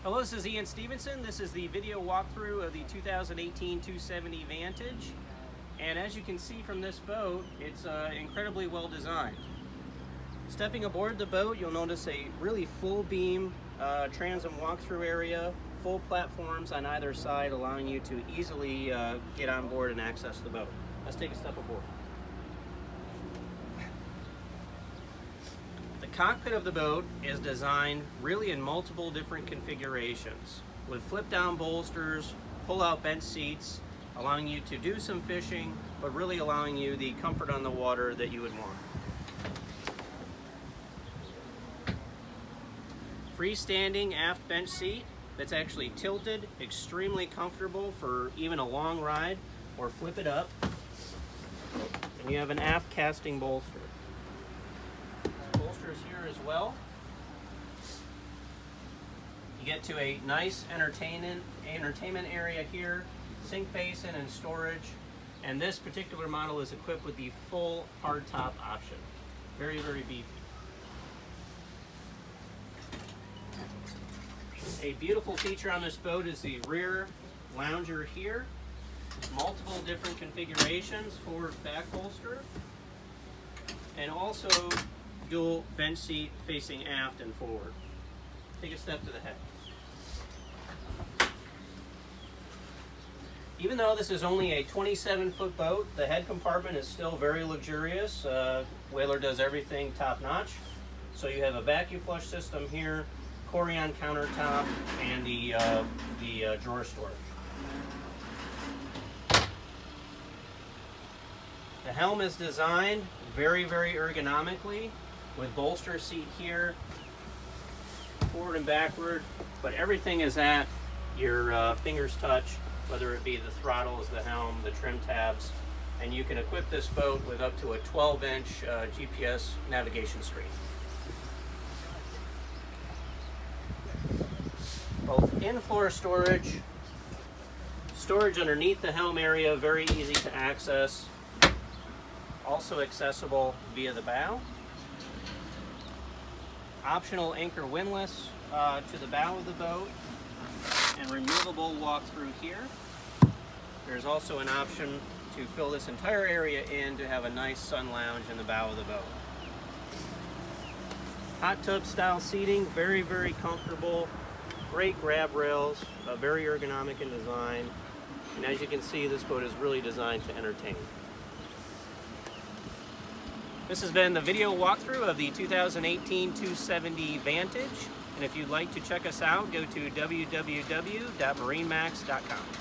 Hello, this is Ian Stevenson. This is the video walkthrough of the 2018 270 Vantage. And as you can see from this boat, it's incredibly well designed. Stepping aboard the boat, you'll notice a really full beam transom walkthrough area, full platforms on either side, allowing you to easily get on board and access the boat. Let's take a step aboard. The cockpit of the boat is designed really in multiple different configurations, with flip-down bolsters, pull-out bench seats, allowing you to do some fishing, but really allowing you the comfort on the water that you would want. Freestanding aft bench seat that's actually tilted, extremely comfortable for even a long ride, or flip it up, and you have an aft casting bolster. Bolsters here as well. You get to a nice entertainment area here, sink basin and storage, and this particular model is equipped with the full hardtop option. Very, very beefy. A beautiful feature on this boat is the rear lounger here. Multiple different configurations, forward back bolster, and also dual bench seat facing aft and forward. Take a step to the head. Even though this is only a 27-foot boat, the head compartment is still very luxurious. Whaler does everything top-notch. So you have a vacuum flush system here, Aquarium countertop, and the drawer storage. The helm is designed very, very ergonomically, with bolster seat here, forward and backward, but everything is at your fingers touch, whether it be the throttles, the helm, the trim tabs, and you can equip this boat with up to a 12-inch GPS navigation screen. Both in-floor storage underneath the helm area, very easy to access, also accessible via the bow. Optional anchor windlass to the bow of the boat, and removable walk-through here. There's also an option to fill this entire area in to have a nice sun lounge in the bow of the boat. Hot tub style seating, very, very comfortable. Great grab rails, very ergonomic in design. And as you can see, this boat is really designed to entertain. This has been the video walkthrough of the 2018 270 Vantage. And if you'd like to check us out, go to www.marinemax.com.